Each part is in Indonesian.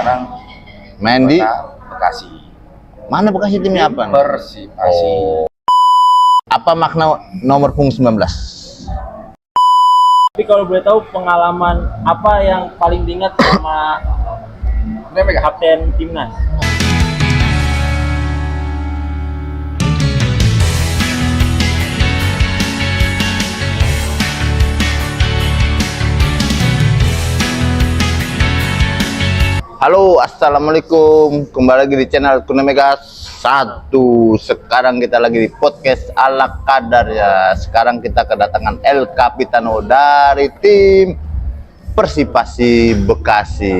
sekarang Main di Bekasi. mana Bekasi, timnya apa? Persipasi. Oh. Apa makna nomor punggung 19? Tapi kalau boleh tahu pengalaman apa yang paling diingat sama kapten timnas? Halo, assalamualaikum. Kembali lagi di channel Kunemega 1. Sekarang kita lagi di podcast ala kadar ya. Sekarang kita kedatangan El Capitano dari tim Persipasi Bekasi.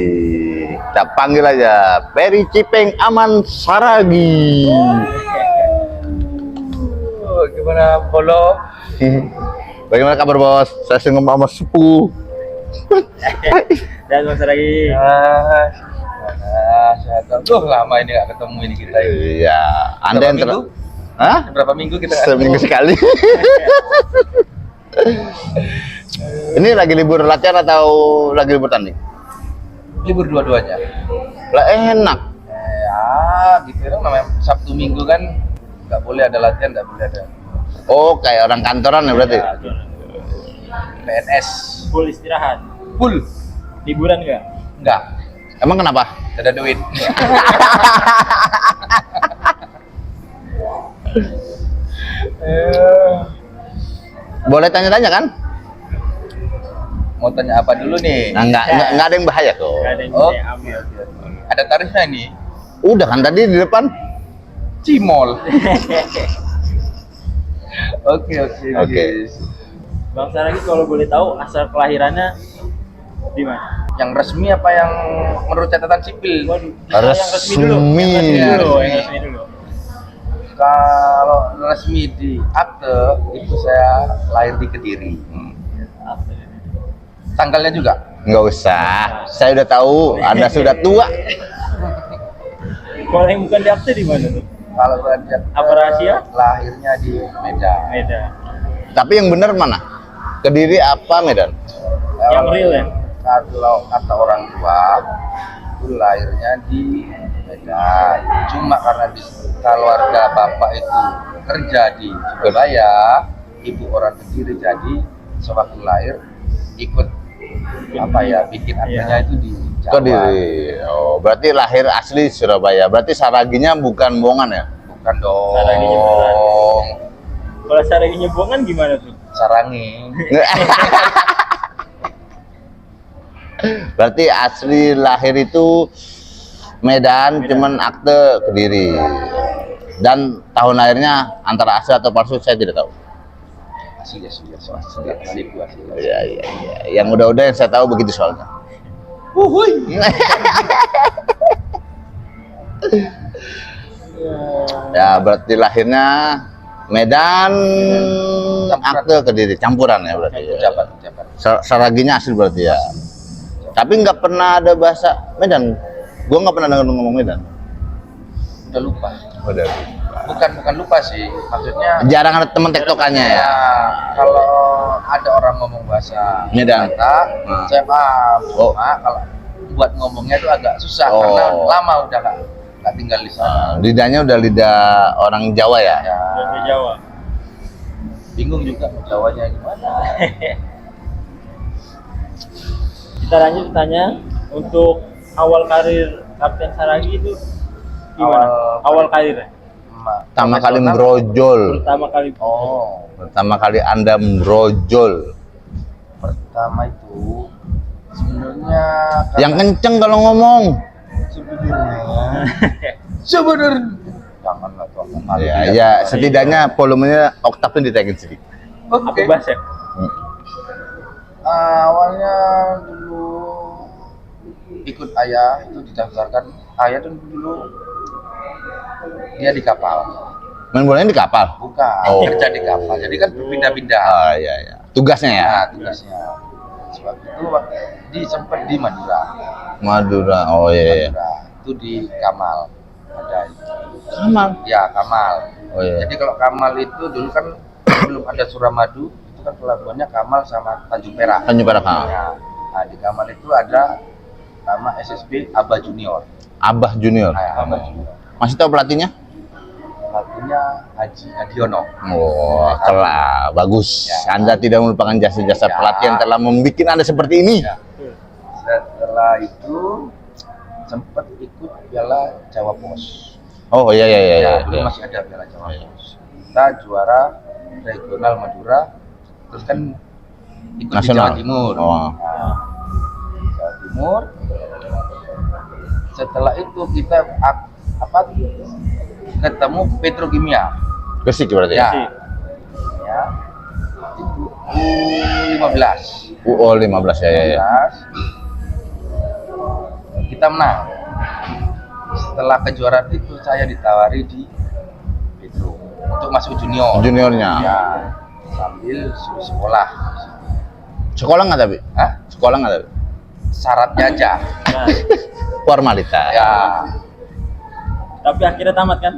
Kita panggil aja Peri Cipeng Aman Saragi. Gimana Bolo? Bagaimana kabar bos? Saya singgung sama sepuh. Dan Mas lagi. Lama ini nggak ketemu ini kita. Iya. Anda yang minggu? Hah? Berapa minggu kita nggak Seminggu ketemu? sekali. Ini lagi libur latihan atau lagi libur tanding? Libur dua-duanya. Lah enak. Ya, gitu kan namanya Sabtu Minggu kan nggak boleh ada latihan, nggak boleh ada. Oh, kayak orang kantoran ya berarti? Ya, PNS. Full istirahat. Full. Liburan nggak? Enggak. Emang kenapa? Ada duit. Boleh tanya-tanya kan? Mau tanya apa dulu nih? Nah, enggak ada yang bahaya kok. Nggak ada yang Oh, bisa ambil. ada tarifnya ini. Udah kan tadi di depan. Cimol. Oke. Oke. Bang Saragi kalau boleh tahu asal kelahirannya di mana? Yang resmi apa yang menurut catatan sipil? Waduh, Resmi. yang resmi dulu. Yang resmi dulu. Kalau resmi di akte itu saya lahir di Kediri. Tanggalnya juga? Nggak usah. Saya udah tahu Anda sudah tua. Kalau yang bukan di akte di mana tuh? Kalau saya di akte, Apa rahasia? lahirnya di Medan. Medan. Tapi yang benar mana? Kediri apa Medan? Yang real ya? Kalau kata orang tua itu lahirnya di Medan. Cuma karena di keluarga bapak itu kerja di Surabaya, ibu orang Kediri, jadi sewaktu lahir ikut bikin aktenya itu di Jawa. Kediri. Oh, berarti lahir asli Surabaya. Berarti Saraginya bukan bohongan ya? Bukan dong. Saraginya beneran. Kalau Saraginya bohongan gimana tuh? Sarangi. Berarti asli lahir itu Medan. Cuman akte Kediri. Dan tahun lahirnya antara asli atau palsu saya tidak tahu. Asli. Iya. Yang udah-udah yang saya tahu begitu soalnya. Ya berarti lahirnya Medan, akte Kediri, campuran ya berarti. Ucapan. Saraginya asli berarti ya. Tapi nggak pernah ada bahasa Medan. Gua nggak pernah dengar ngomong Medan. Udah lupa. Udah. Bukan lupa sih. Maksudnya Jarang ada teman tektokannya ya. kalau ada orang ngomong bahasa Medan. Jakarta, saya paham. Oh. Cuma kalau buat ngomongnya itu agak susah Oh. karena lama udah nggak tinggal di sana. Lidahnya udah lidah orang Jawa ya. Ya, Bahasa Jawa. bingung juga mau Jawanya gimana. Kita lanjut tanya untuk awal karir Kapten Saragi itu gimana? Awal karirnya? Pertama kali Profesional. merojol. Pertama kali. Oh, Pertama kali Anda merojol. pertama itu sebenarnya Yang kenceng kalau ngomong. sebenarnya janganlah tuh ngomong. Ya, setidaknya volumenya oktavnya ditaikin sedikit. Apa Oke. bahasa? Awalnya dulu ikut ayah itu didaftarkan. Ayah tuh dulu dia di kapal, Main bolanya di kapal. bukan Oh. kerja di kapal. Jadi kan berpindah-pindah. Ah iya. Tugasnya ya. Nah, tugasnya. Sebab itu sempat di Madura. Madura. Oh iya. Madura. Itu di Kamal. Ada itu. Kamal. Ya, Kamal. Oh iya. Jadi kalau Kamal itu dulu kan belum ada Suramadu, itu kan pelabuhannya Kamal sama Tanjung Perak. Tanjung Perak. Nah, di Kamal itu ada pertama SSB Abah Junior. Abah Junior. Abah Junior. Masih tahu pelatihnya? Pelatihnya Haji Adiono. Oh, telah bagus. Ya. Anda tidak melupakan jasa-jasa Ya. pelatih yang telah membuat Anda seperti ini. Ya. Setelah itu sempat ikut Piala Jawa Pos. Oh iya iya iya. Ya, iya. dulu masih ada Piala Jawa Pos. Kita juara regional Madura, terus kan ikut di Nasional. Jawa Timur. Oh. Nah, Jawa Timur. Setelah itu kita ketemu Petrokimia. Gresik berarti Ya. ya? Ya. Itu U15. UO 15 ya ya ya. Kita menang. Setelah kejuaraan itu saya ditawari di Petro untuk masuk junior. Juniornya. Ya, sambil suruh sekolah. Sekolah nggak tapi? Hah? Sekolah nggak tapi? Syaratnya aja. Nah, Formalitas. Ya, tapi akhirnya tamat kan?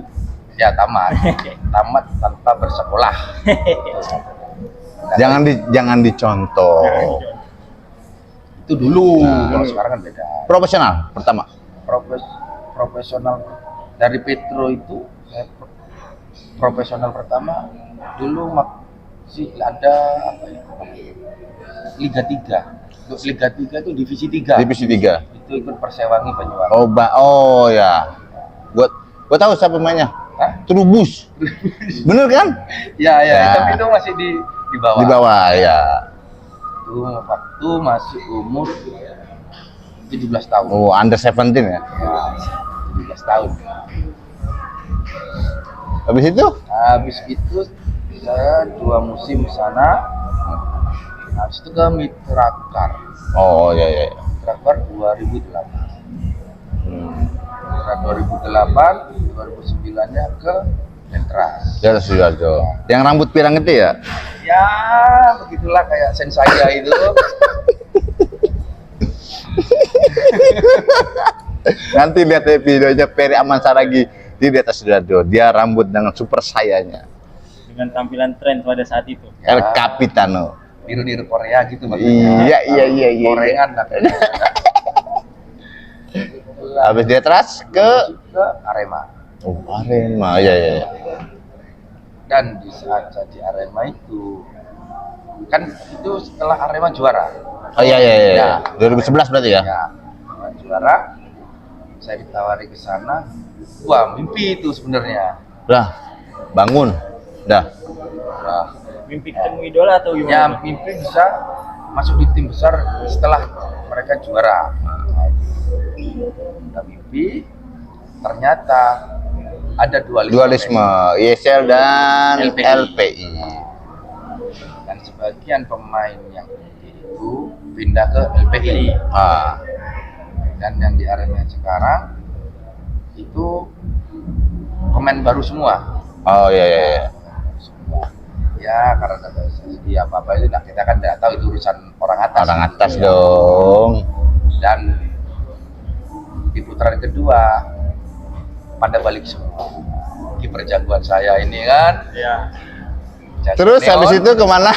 ya tamat. Tamat tanpa bersekolah. Jangan dicontoh. Itu dulu. Nah. Kalau sekarang kan beda. Profesional pertama. Profesional dari Petro itu profesional pertama dulu masih ada apa ya? Liga 3. Liga 3 itu divisi 3. Divisi 3. Itu ikut Persewangi Banyuwangi. Oh ya. Gua tahu siapa pemainnya. Hah? Trubus. Bener kan? Ya, Ya. tapi itu masih di bawah. Di bawah ya. Itu waktu masih umur 17 tahun. Oh, under 17 ya. Ya, 17 tahun. Habis itu? Habis itu saya 2 musim di sana. Habis itu ke Mitrakar. Oh ya ya. Mitrakar 2008. Mitra 2008, 2009-nya ke Dentras. Ya Sujarjo. Yang rambut pirang itu ya? Ya, begitulah kayak sen saya itu. Nanti lihat videonya Ferry Aman Saragi di atas Sujarjo. Dia rambut dengan super sayanya. Dengan tampilan tren pada saat itu. El Ya. Capitano. Niru-niru Korea gitu maksudnya. Iya. Korean lah. Habis dia teras ke Arema. Oh, Arema. Ya. Dan di saat saya di Arema itu kan itu setelah Arema juara. Oh iya. Ya. 2011 berarti ya? Ya, Arema juara. Saya ditawari ke sana. Wah, mimpi itu sebenarnya. Udah, bangun. Udah. Wah, Mimpi ketemu idola atau ya gimana? mimpi bisa masuk di tim besar setelah mereka juara. Kita mimpi, ternyata ada Dualisme ISL dan LPI. LPI. Dan sebagian pemain yang itu pindah ke LPI. Ah, Dan yang di Arema sekarang itu pemain baru semua. oh iya. Ya karena dari segi apa itu nah kita kan tidak tahu itu urusan orang atas. Orang atas Ya. dong. Dan di putaran kedua pada balik semua. Kiper jagoan saya ini kan. Ya. Jason Terus Leon. habis itu kemana?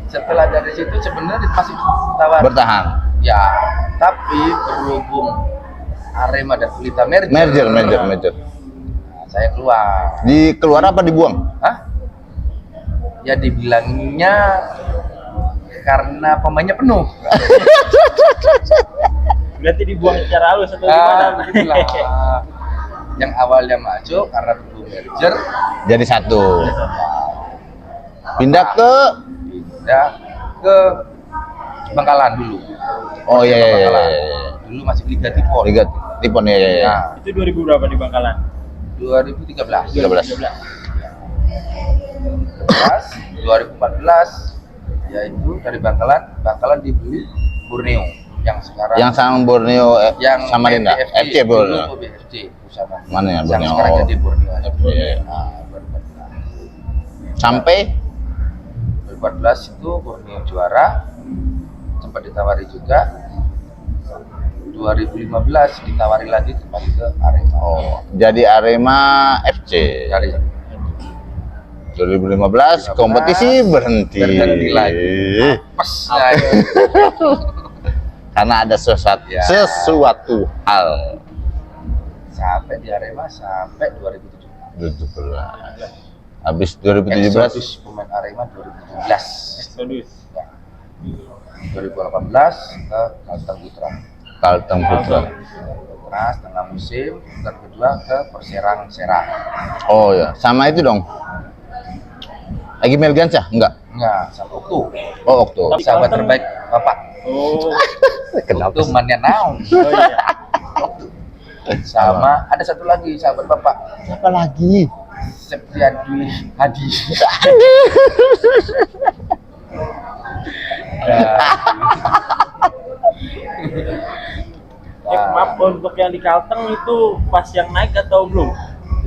Setelah dari situ sebenarnya masih tawar. Bertahan. Ya, tapi berhubung Arema dan Pelita Merger. nah, saya keluar. Keluar apa dibuang? Hah? Ya dibilangnya karena pemainnya penuh. Berarti dibuang secara halus atau gimana? Begitulah. Yang awalnya masuk karena perlu merger, Jadi satu. Pindah ke Bangkalan dulu. Oh iya. Bangkalan. Dulu masih Liga Tipon. Liga Tipon ya. Nah, Itu 2000 berapa di Bangkalan? 2013. 13. 2014 yaitu dari Bangkalan dibeli Borneo yang sekarang Yang sama Borneo yang Samarinda. FC Borneo. dulu BFC Pusama. Mana ya, Yang Borneo? sekarang jadi Borneo. FC, iya. Nah, 2014. Sampai 2014 itu Borneo juara, sempat ditawari juga. 2015 ditawari lagi kembali ke Arema. jadi Arema FC. Dari 2015 kompetisi berhenti. Berhenti lagi. Apes. Nah, Karena ada sesuatu Ya. sesuatu hal. Sampai di Arema sampai 2017. 17. Habis 2017 Exodus pemain Arema 2017. Exodus. Ya. 2018 ke Kalteng Putra. Kalteng Putra. Putra setengah musim, dan kedua ke Perserang Serang. Oh ya, sama itu dong. Lagi Melgansyah? Enggak. Enggak, sama Okto. Oh, Okto. Tapi Sahabat Kalteng- terbaik Bapak. Oh. Kenapa Okto sih? mannya naon. Oh iya. Sama ada satu lagi sahabat Bapak, Siapa lagi? Septriadi Hadi. Maaf, untuk yang di Kalteng itu pas yang naik atau belum?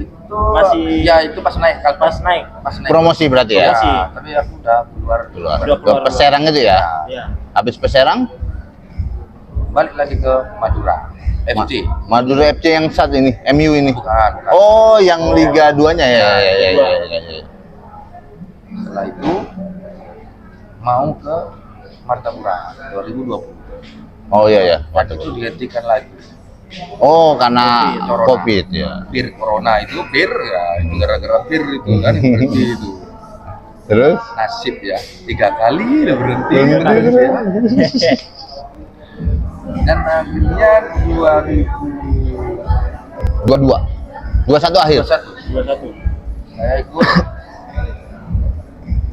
Itu Masih- ya itu pas naik Kalteng. Pas naik. Pas naik. Promosi berarti ya? Promosi. Tapi aku udah keluar Keluar. Udah Ke keluar. Perserang itu ya? Iya. Habis Perserang? Balik lagi ke Madura FC. Madura FC yang saat ini, MU ini. Bukan, bukan. Oh, yang Liga 2-nya ya. Ya. Setelah itu mau ke Martapura 2020. Oh iya ya. Waktu itu dihentikan lagi. Oh, karena Corona. Covid ya. Bir corona itu ya itu gara-gara bir itu kan yang berhenti itu. Terus? Nasib ya 3 kali udah berhenti. Berhenti. Nasib ya. Dan akhirnya 2021 21 akhir. 21. saya ikut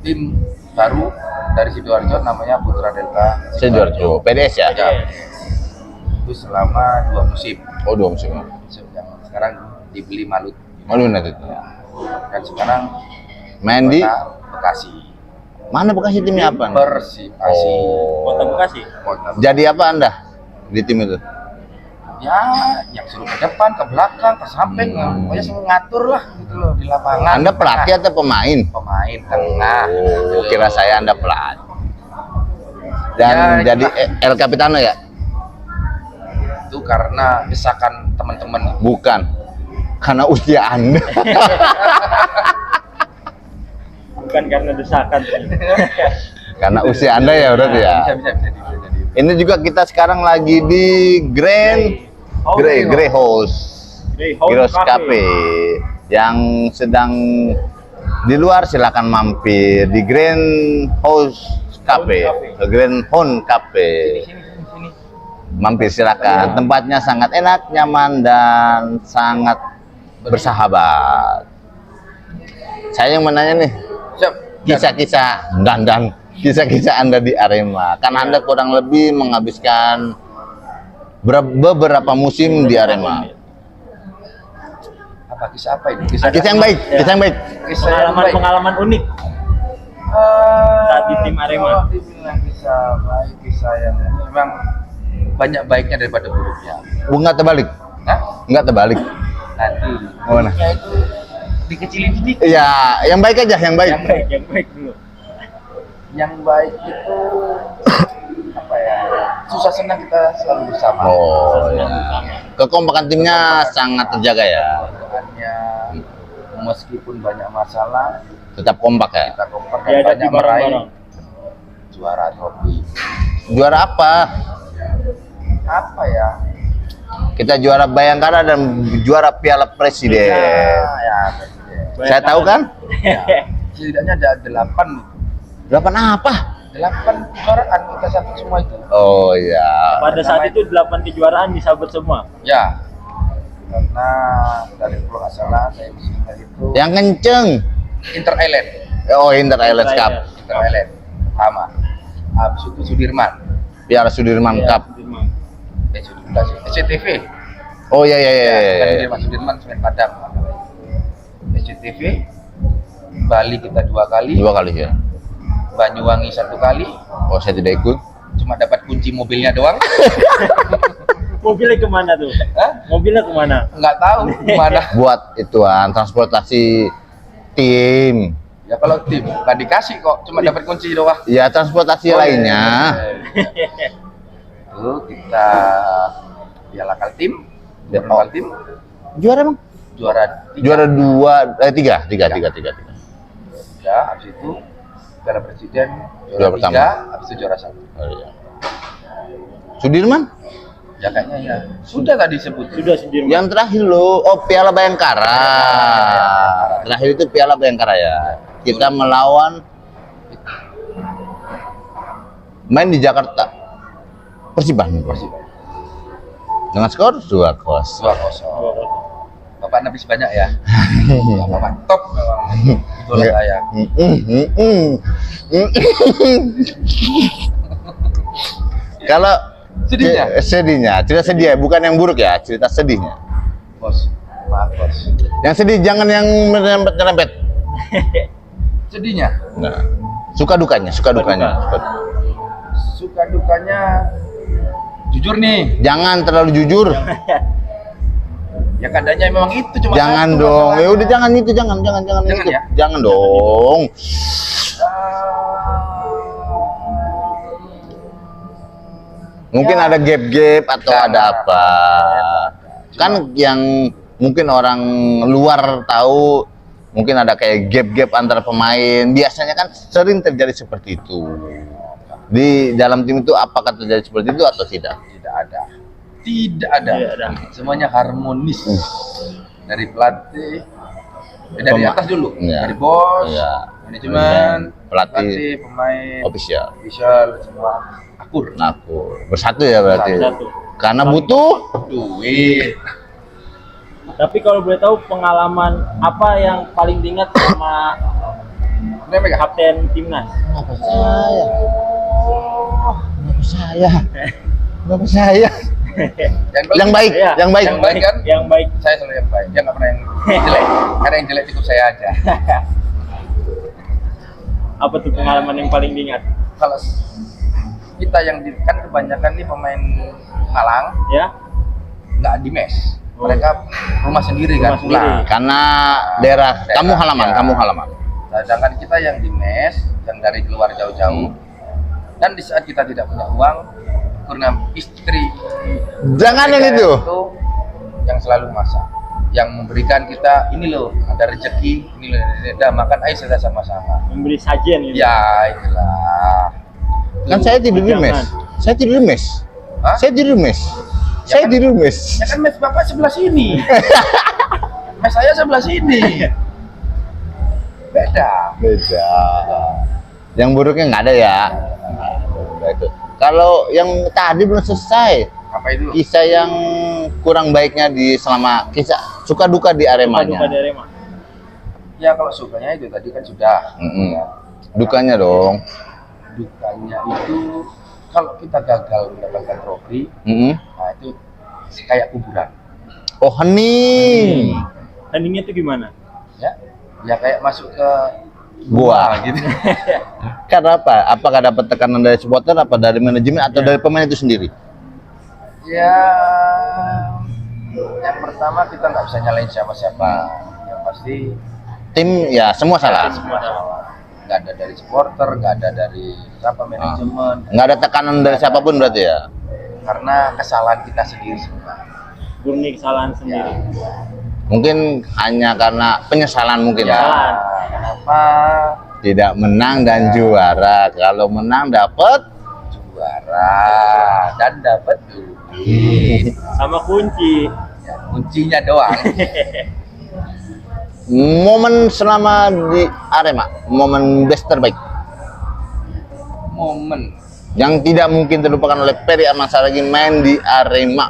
tim baru dari Sidoarjo namanya Putra Delta Sidoarjo, PDS ya? Ya. Itu selama 2 musim. Oh, 2 musim. Musim yang sekarang dibeli Malut Malu nanti. dan sekarang Main di Kota Bekasi. mana Bekasi timnya apa? Persipasi. Kota Bekasi. Kota Bekasi. Jadi apa Anda di tim itu? Ya, yang suruh ke depan, ke belakang, ke samping, pokoknya semua ngatur lah gitu loh di lapangan. Anda pelatih atau pemain? Pemain tengah. Oh, kira saya Anda pelatih. Dan Ya, jadi El Capitano ya? Itu karena desakan teman-teman. Bukan. Karena usia Anda. Bukan karena desakan. Karena usia Anda ya berarti ya. Bisa. Ini juga kita sekarang lagi di Grey House. Heroes Cafe yang sedang di luar, silakan mampir di Grand House Cafe, Grand Home Cafe. Sini. Mampir silakan. Tempatnya sangat enak, nyaman dan sangat bersahabat. Saya yang menanya nih, Siap. kisah-kisah dan kisah-kisah Anda di Arema. Kan Anda kurang lebih menghabiskan beberapa musim di Arema. Apa kisah apa ini? Kisah yang baik, kisah yang baik. Kisah yang baik. Pengalaman unik. Saat di tim Arema. Kalau dibilang kisah baik, kisah yang memang banyak baiknya daripada buruknya. Enggak terbalik. Nah, Enggak terbalik. nanti Oh, nah. buruknya itu dikecilin sedikit. Iya, yang baik aja, yang baik. Yang baik dulu. Yang baik itu apa ya? Susah senang kita selalu bersama. Oh, ya. Kekompakan timnya sangat terjaga ya. Keadaannya, meskipun banyak masalah, Tetap kompak ya. kita kompak dan Dihadapi banyak meraih bareng-bareng. juara trofi. Juara apa? Apa ya? Kita juara Bayangkara dan juara Piala Presiden. Ya, presiden. Saya tahu kan? Ya. Setidaknya ada 8 Delapan apa? 8 kejuaraan kita sabut semua itu. Oh iya. Pada saat itu 8 kejuaraan disabet semua. Ya, karena dari kalau nggak salah saya ingat itu Yang kenceng. Inter Island, Oh, Inter Islands Cup. Inter Island pertama. Habis itu Sudirman, Piala Sudirman Iya, Cup. Sudirman. Sudirman, SCTV. Oh iya iya iya. Ya, iya, bukan iya. Sudirman, Semen Padang. SCTV, Bali kita 2 kali, 2 kali ya. Banyuwangi 1 kali, Oh, saya tidak ikut. cuma dapat kunci mobilnya doang. Mobilnya kemana tuh? Hah? Mobilnya kemana? Nggak tahu kemana. Buat ituan transportasi tim. Ya kalau tim nggak dikasih kok, cuma dapat kunci doang. Ya transportasi lainnya. Itu kita Piala Kaltim, Ya, Piala Kaltim Juara emang? juara 3. Juara 3. Ya, habis itu Piala Presiden Juara juara pertama. 3, habis itu juara 1. Oh, iya. Sudirman? Ya kayaknya ya. Sudah tadi sebut. Sudah Sudirman. Yang terakhir lo, Piala Bayangkara. Terakhir itu Piala Bayangkara ya. Kita melawan main di Jakarta. Persiban. Dengan skor 2-0. 2-0. Bapak nabis banyak ya. Bapak top memang. Idola saya. Kalau Sedihnya? sedihnya, cerita sedih ya, bukan yang buruk ya, cerita sedihnya. Bos, maaf bos. Yang sedih jangan yang merempet-merempet. Sedihnya? Nah, suka dukanya. Suka dukanya jujur nih. Jangan terlalu jujur. Ya keadaannya memang itu cuma Jangan satu dong. masalahnya. Ya udah jangan itu, jangan Jangan itu. ya? Jangan dong. Mungkin Ya. ada gap-gap atau Jangan. ada apa. Kan yang mungkin orang luar tahu mungkin ada kayak gap-gap antara pemain. Biasanya kan sering terjadi seperti itu. Di dalam tim itu apakah terjadi seperti itu atau tidak? Tidak ada. Tidak ada. Tidak ada. Semuanya harmonis. Dari pelatih, dari Pema- atas dulu. Iya. Dari bos, Iya. manajemen, Pelatih. pemain, Official. semua akur. Aku bersatu ya berarti. Satu. Karena butuh Duit. Tapi kalau boleh tahu pengalaman apa yang paling diingat sama Kenapa gak? kapten timnas? Kenapa saya? Kenapa saya? Kenapa saya? Yang baik, Iya, yang baik. Yang baik kan? Yang baik. Saya selalu yang baik. Dia nggak pernah yang jelek. Karena yang jelek cukup saya aja. Apa tuh pengalaman yang paling diingat? Kalau kita yang kan kebanyakan nih pemain Malang Ya, nggak di mes. Mereka rumah sendiri kan Rumah sendiri. pulang. Karena daerah kamu halaman, ya. kamu halaman. Sedangkan kita yang di mes, yang dari luar jauh-jauh, dan di saat kita tidak punya uang, karena istri Jangan yang mereka itu. yang selalu masak, yang memberikan kita ini loh ada rezeki, ini loh, dah makan ayo kita sama-sama. memberi sajian gitu. Ya itulah. Kan saya tidur di mes. Saya tidur di mes. Hah? Saya tidur di mes. Ya Saya kan? tidur di mes. Ya kan mes bapak sebelah sini, mes saya sebelah sini. Beda. Beda. Yang buruknya nggak ada ya. Nah, itu. Kalau yang tadi belum selesai. Apa itu? Kisah yang kurang baiknya di selama kisah suka duka di Aremanya. Duka di Arema. Ya kalau sukanya itu tadi kan sudah. Mm-mm. Ya. Dukanya dong. Dukanya itu kalau kita gagal mendapatkan trofi, Mm-mm. nah itu kayak kuburan. Oh hening. Tandingnya tuh gimana? Ya kayak masuk ke Gua. gitu. Karena apa? Apakah dapat tekanan dari supporter, apa dari manajemen, atau dari pemain itu sendiri? Ya, yang pertama kita nggak bisa nyalain siapa-siapa. Yang pasti Tim ya semua salah. Semua salah. nggak ada dari supporter, nggak ada dari siapa manajemen, Nggak ada tekanan dari siapapun berarti ya. karena kesalahan kita sendiri semua. Murni kesalahan Ya, sendiri. Mungkin hanya karena penyesalan mungkin ya, ya. kenapa Tidak menang dan juara. Kalau menang dapat juara dan dapat duit? Sama kunci. Ya, kuncinya doang. momen selama di Arema, momen best terbaik Momen yang tidak mungkin terlupakan oleh Peri Ahmad Saragih main di Arema.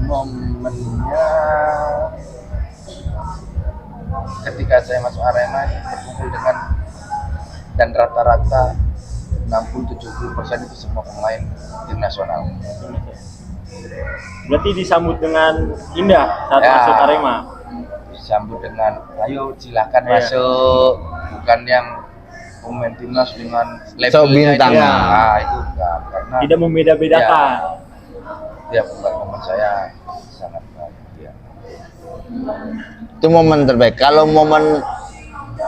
momennya ketika saya masuk Arema berkumpul dengan dan rata-rata 60-70% itu semua pemain tim nasional. Berarti disambut dengan indah saat Ya. masuk Arema. Disambut dengan ayo silakan Iya. masuk, bukan yang pemain timnas dengan So, labelnya bintang. itu. Ya. Nah, itu enggak, karena Tidak membeda-bedakan. tiap teman saya sangat bahagia. Itu momen terbaik. Kalau momen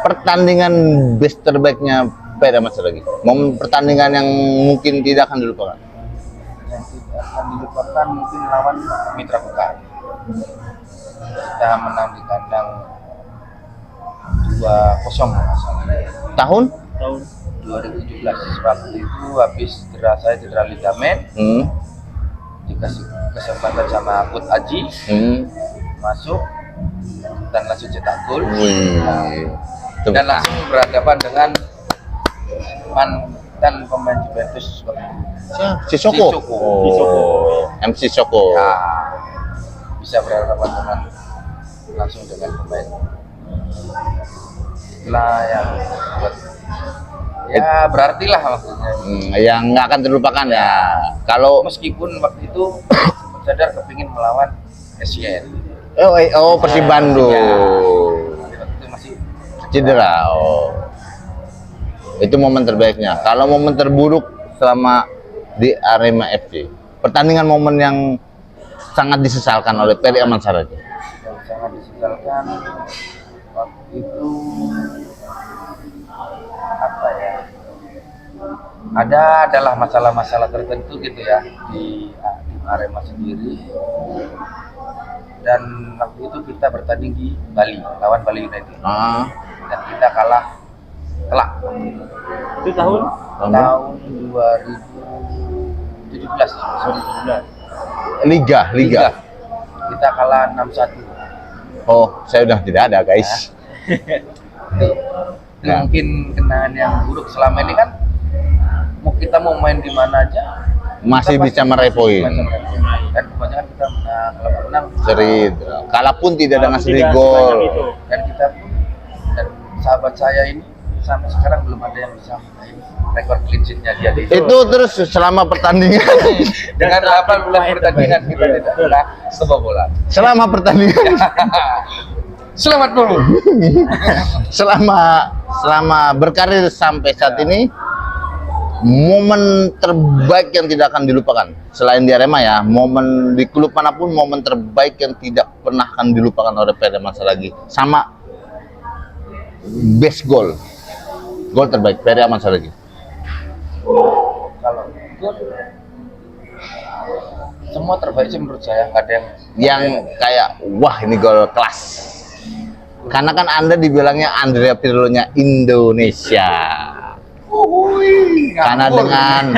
pertandingan best terbaiknya Peri Ahmad Saragih, momen pertandingan yang mungkin tidak akan dilupakan. Yang tidak akan dilupakan mungkin lawan Mitra Kukar. Kita menang di kandang 2-0 kalau nggak salah. Tahun Tahun 2018. 2017 waktu itu habis saya cedera ligamen, dikasih kesempatan sama Coach Aji, masuk dan langsung cetak gol. Dan langsung berhadapan dengan mantan pemain Juventus Sissoko. MC Soko. Ya, bisa berhadapan dengan langsung dengan pemain. Itulah yang buat ya berarti lah maksudnya. Yang nggak akan terlupakan ya. Kalau Meskipun waktu itu sadar kepingin melawan SCN. Persib Bandung. Ya, waktu itu masih Cedera. Itu momen terbaiknya. Kalau momen terburuk selama di Arema FC, pertandingan momen yang sangat disesalkan oleh Peri Aman Saragi. yang sangat disesalkan waktu itu apa ya? Adalah masalah-masalah tertentu gitu ya di Arema sendiri. Dan waktu itu kita bertanding di Bali lawan Bali United. Dan kita kalah telak. Itu tahun 2017. Liga. Kita kalah 6-1. Saya udah tidak ada, guys. Itu mungkin kenangan yang buruk selama ini kan. Kita mau main di mana aja Masih bisa meraih poin. Dan kebanyakan kita menang, kalau menang Seri, kalaupun tidak dengan seri gol. dan kita pun dan sahabat saya ini sampai sekarang belum ada yang bisa meraih rekor clean sheet-nya dia di Itu terus selama pertandingan. dengan 18 pertandingan kita tidak pernah kebobolan. Selama pertandingan. Selamat dulu. selama berkarir sampai saat ini, momen terbaik yang tidak akan dilupakan selain di Arema ya, momen di klub manapun, momen terbaik yang tidak pernah akan dilupakan oleh Peri Aman Saragi, sama best gol terbaik Peri Aman Saragi. Kalau gol semua terbaik sih menurut saya, nggak ada yang kayak wah ini gol kelas, karena kan Anda dibilangnya Andrea Pirlo-nya Indonesia. Karena dengan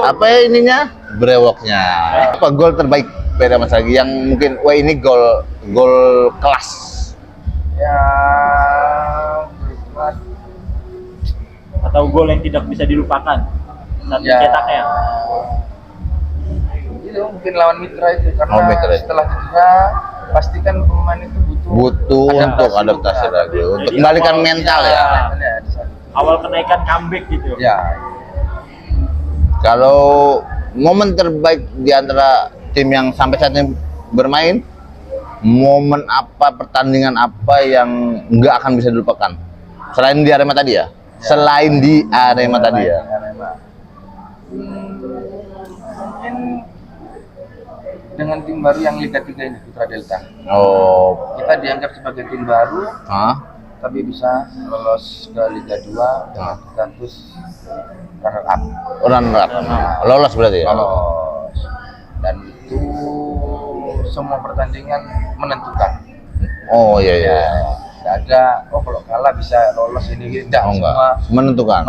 apa ya ininya, brewoknya. Apa gol terbaik Peri Aman Saragi yang mungkin wah ini gol kelas? Ya, atau gol yang tidak bisa dilupakan saat dicetaknya. Itu mungkin lawan Mitra itu karena Mitra. setelah cedera pasti kan pemain itu butuh untuk adaptasi lagi, untuk kembalikan mental ya. Awal kenaikan comeback gitu. Ya. Kalau momen terbaik di antara tim yang sampai saat ini bermain, momen apa, pertandingan apa yang nggak akan bisa dilupakan? Selain di Arema tadi ya? Selain di Arema tadi ya? Mungkin dengan tim baru yang Liga 3 ini, Putra Delta. Kita dianggap sebagai tim baru, tapi bisa lolos ke Liga 2 dengan status runner up. Lolos berarti ya? Lolos. Dan itu semua pertandingan menentukan. Iya. Tidak ada, kalau kalah bisa lolos ini, tidak. Enggak. Menentukan.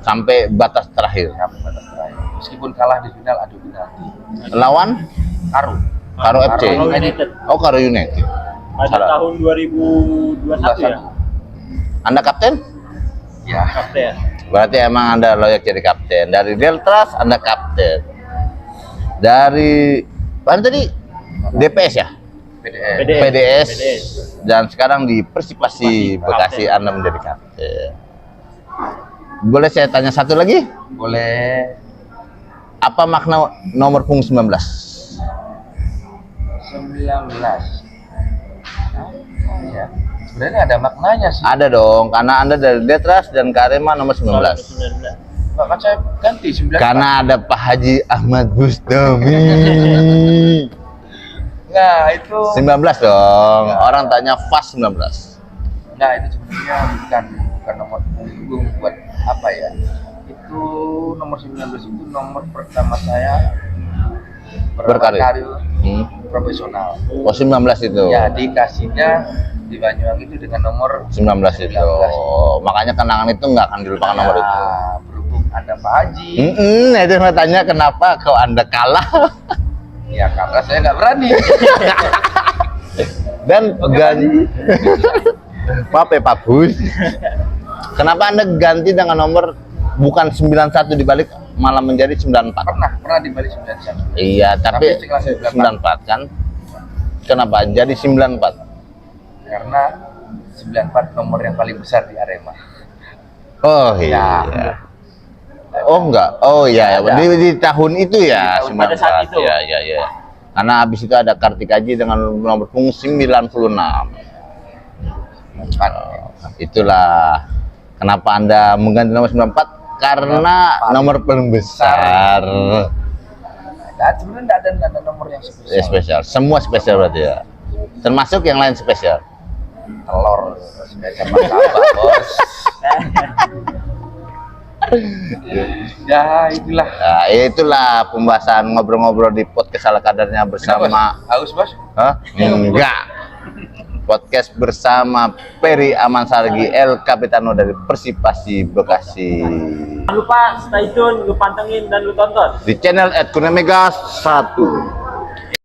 Sampai batas terakhir. Meskipun kalah di final adu penalti. Lawan? Karo FC. Karo United. Pada tahun 2021 ya? Anda kapten? Ya. Kapten. Berarti emang Anda layak jadi kapten. Dari Deltras Anda kapten. Dari mana tadi? DPS ya? PDS. Dan sekarang di Persipasi Bekasi Anda menjadi kapten. Boleh saya tanya satu lagi? Boleh. Apa makna nomor punggung 19? 19. Ya. Sebenarnya ada maknanya sih. Ada dong, karena Anda dari Deltras dan Arema nomor 19. Enggak, kan saya ganti 19. Karena ada Pak Haji Ahmad Bustami. Enggak, itu 19 dong. Orang tanya fast 19. Enggak, itu sebenarnya bukan nomor punggung buat apa ya? Itu nomor 19 itu nomor pertama saya Berkarir. profesional. Oh 19 itu. Ya, dikasihnya di Banyuwangi itu dengan nomor 19 itu. Makanya kenangan itu nggak akan dilupakan nomor itu. Berhubung Anda Pak Haji. Itu saya tanya kenapa kalau Anda kalah. Ya karena saya nggak berani. Dan maaf ya Pak Bus. Kenapa Anda ganti dengan nomor bukan 91 dibalik malah menjadi 94? Pernah dibalik 91. Iya, tapi Tapi 94 kan? Kenapa jadi 94? Karena 94 nomor yang paling besar di Arema. Oh iya. Oh enggak. Oh iya, Ada. di tahun itu ya, Di tahun pada saat itu. Ya, ya, ya. Karena habis itu ada Kartika Aji dengan nomor punggung 96. Itulah kenapa Anda mengganti nomor 94 karena nomor paling besar. Nah, sebenarnya tidak ada nomor yang spesial. Ya, spesial. Semua spesial berarti ya. Termasuk yang lain spesial. Telur spesial martabak, Bos. Ya, itulah. Nah, itulah pembahasan ngobrol-ngobrol di podcast ala kadarnya bersama. Haus, Bos? Hah? Enggak. Podcast bersama Peri Aman Sargi El Capitano dari Persipasi Bekasi. Jangan lupa stay tune, lu pantengin dan lu tonton Di channel @kunemega 1.